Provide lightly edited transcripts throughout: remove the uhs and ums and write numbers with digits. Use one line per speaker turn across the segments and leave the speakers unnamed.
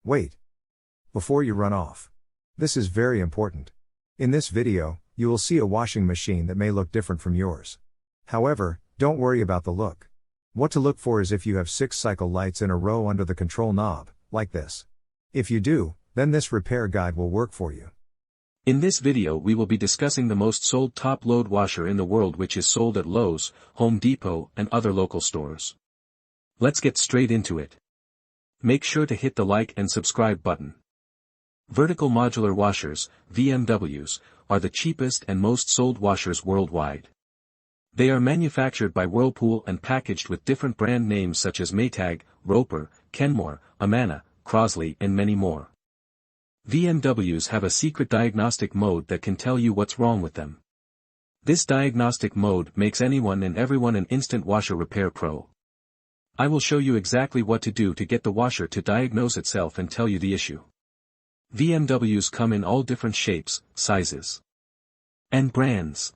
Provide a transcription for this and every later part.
Wait. Before you run off. This is very important. In this video, you will see a washing machine that may look different from yours. However, don't worry about the look. What to look for is if you have 6 cycle lights in a row under the control knob, like this. If you do, then this repair guide will work for you.
In this video we will be discussing the most sold top-load washer in the world, which is sold at Lowe's, Home Depot and other local stores. Let's get straight into it. Make sure to hit the like and subscribe button. Vertical modular washers, VMWs, are the cheapest and most sold washers worldwide. They are manufactured by Whirlpool and packaged with different brand names such as Maytag, Roper, Kenmore, Amana, Crosley and many more. VMWs have a secret diagnostic mode that can tell you what's wrong with them. This diagnostic mode makes anyone and everyone an instant washer repair pro. I will show you exactly what to do to get the washer to diagnose itself and tell you the issue. VMWs come in all different shapes, sizes, and brands.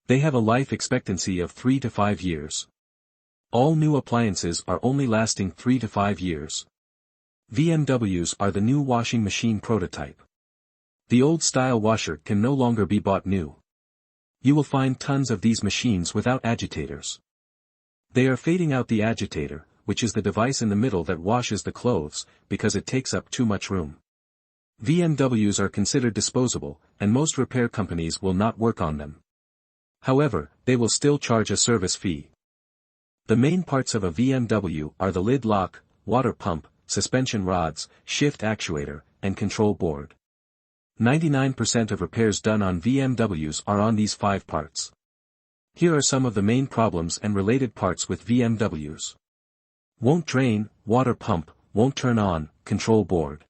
They have a life expectancy of 3 to 5 years. All new appliances are only lasting 3 to 5 years. VMWs are the new washing machine prototype. The old style washer can no longer be bought new. You will find tons of these machines without agitators. They are fading out the agitator, which is the device in the middle that washes the clothes, because it takes up too much room. VMWs are considered disposable, and most repair companies will not work on them. However, they will still charge a service fee. The main parts of a VMW are the lid lock, water pump, suspension rods, shift actuator, and control board. 99% of repairs done on VMWs are on these 5 parts. Here are some of the main problems and related parts with VMWs. Won't drain, water pump, won't turn on, control board.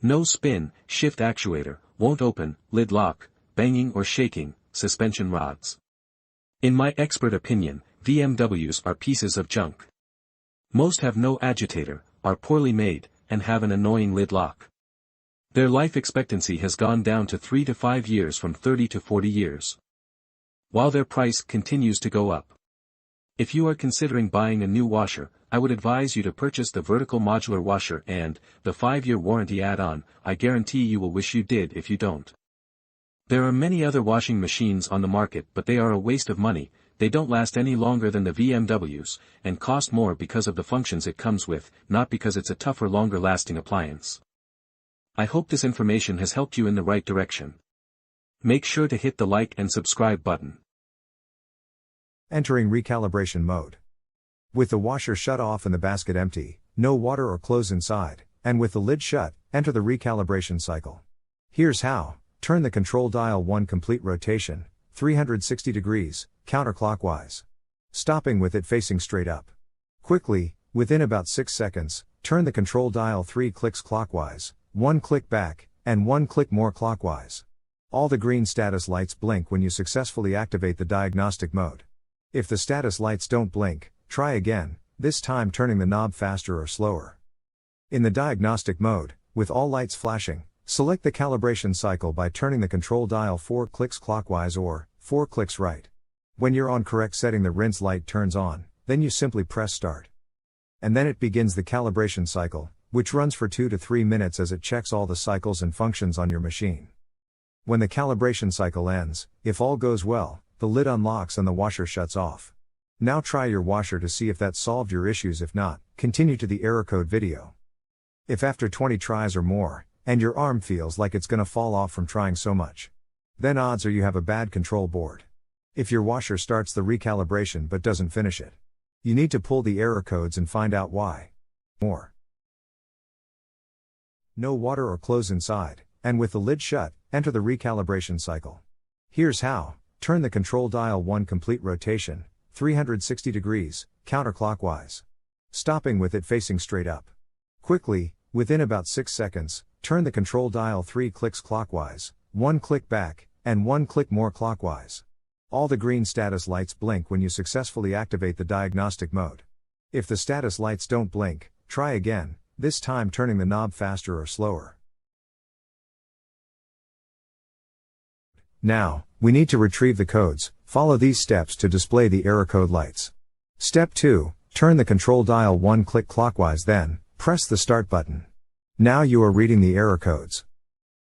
No spin, shift actuator, won't open, lid lock, banging or shaking, suspension rods. In my expert opinion, VMWs are pieces of junk. Most have no agitator, are poorly made, and have an annoying lid lock. Their life expectancy has gone down to 3 to 5 years from 30 to 40 years. While their price continues to go up. If you are considering buying a new washer, I would advise you to purchase the vertical modular washer and the 5-year warranty add-on. I guarantee you will wish you did if you don't. There are many other washing machines on the market, but they are a waste of money. They don't last any longer than the VMWs, and cost more because of the functions it comes with, not because it's a tougher, longer-lasting appliance. I hope this information has helped you in the right direction. Make sure to hit the like and subscribe button.
Entering recalibration mode. With the washer shut off and the basket empty, no water or clothes inside, and with the lid shut, enter the recalibration cycle. Here's how. Turn the control dial 1 complete rotation, 360 degrees, counterclockwise. Stopping with it facing straight up. Quickly, within about 6 seconds, turn the control dial 3 clicks clockwise, 1 click back, and 1 click more clockwise. All the green status lights blink when you successfully activate the diagnostic mode. If the status lights don't blink, try again, this time turning the knob faster or slower. In the diagnostic mode, with all lights flashing, select the calibration cycle by turning the control dial 4 clicks clockwise or 4 clicks right. When you're on correct setting, the rinse light turns on, then you simply press start. And then it begins the calibration cycle, which runs for 2 to 3 minutes as it checks all the cycles and functions on your machine. When the calibration cycle ends, if all goes well, the lid unlocks and the washer shuts off. Now try your washer to see if that solved your issues. If not, continue to the error code video. If after 20 tries or more, and your arm feels like it's gonna fall off from trying so much, then odds are you have a bad control board. If your washer starts the recalibration but doesn't finish it, you need to pull the error codes and find out why. More. No water or clothes inside, and with the lid shut, enter the recalibration cycle. Here's how. Turn the control dial 1 complete rotation, 360 degrees, counterclockwise. Stopping with it facing straight up. Quickly, within about 6 seconds, turn the control dial 3 clicks clockwise, 1 click back, and 1 click more clockwise. All the green status lights blink when you successfully activate the diagnostic mode. If the status lights don't blink, try again, this time turning the knob faster or slower. Now, we need to retrieve the codes. Follow these steps to display the error code lights. Step 2, turn the control dial 1 click clockwise, then press the start button. Now you are reading the error codes.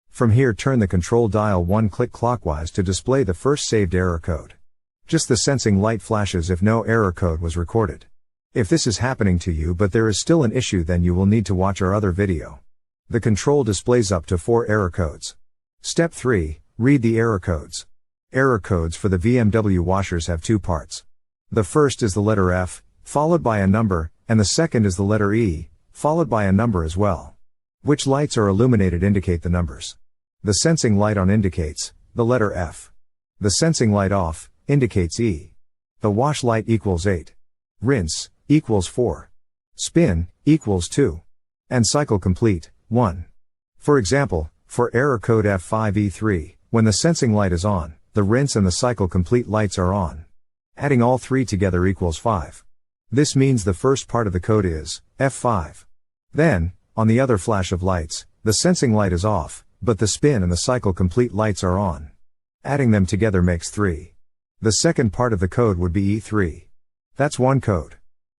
From here, turn the control dial one click clockwise to display the first saved error code. Just the sensing light flashes if no error code was recorded. If this is happening to you but there is still an issue, then you will need to watch our other video. The control displays up to 4 error codes. Step 3. Read the error codes. Error codes for the VMW washers have 2 parts. The first is the letter F, followed by a number, and the second is the letter E, followed by a number as well. Which lights are illuminated indicate the numbers. The sensing light on indicates the letter F. The sensing light off indicates E. The wash light equals 8. Rinse equals 4. Spin equals 2. And cycle complete 1. For example, for error code F5E3, when the sensing light is on, the rinse and the cycle complete lights are on. Adding all 3 together equals 5. This means the first part of the code is F5. Then, on the other flash of lights, the sensing light is off, but the spin and the cycle complete lights are on. Adding them together makes 3. The second part of the code would be E3. That's one code.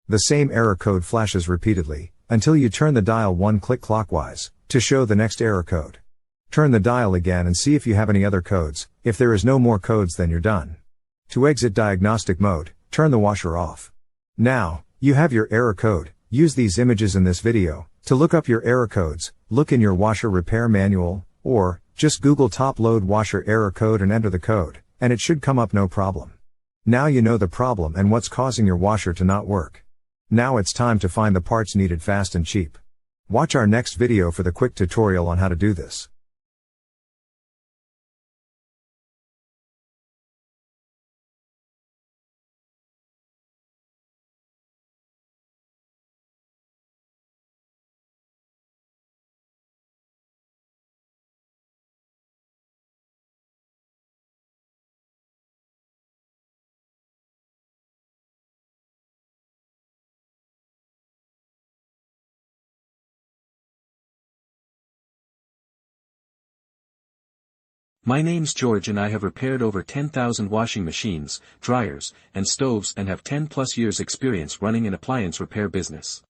The same error code flashes repeatedly, until you turn the dial one click clockwise, to show the next error code. Turn the dial again and see if you have any other codes. If there is no more codes, then you're done. To exit diagnostic mode, turn the washer off. Now, you have your error code. Use these images in this video to look up your error codes. Look in your washer repair manual, or just Google top load washer error code and enter the code, and it should come up no problem. Now you know the problem and what's causing your washer to not work. Now it's time to find the parts needed fast and cheap. Watch our next video for the quick tutorial on how to do this.
My name's George and I have repaired over 10,000 washing machines, dryers, and stoves and have 10+ years experience running an appliance repair business.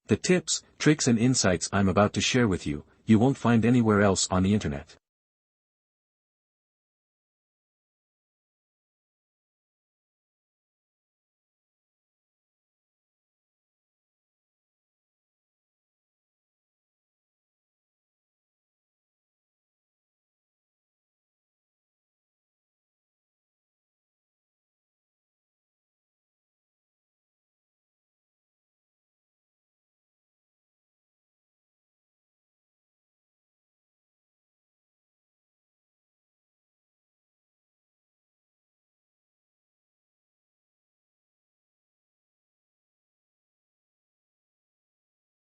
The tips, tricks and insights I'm about to share with you, you won't find anywhere else on the internet.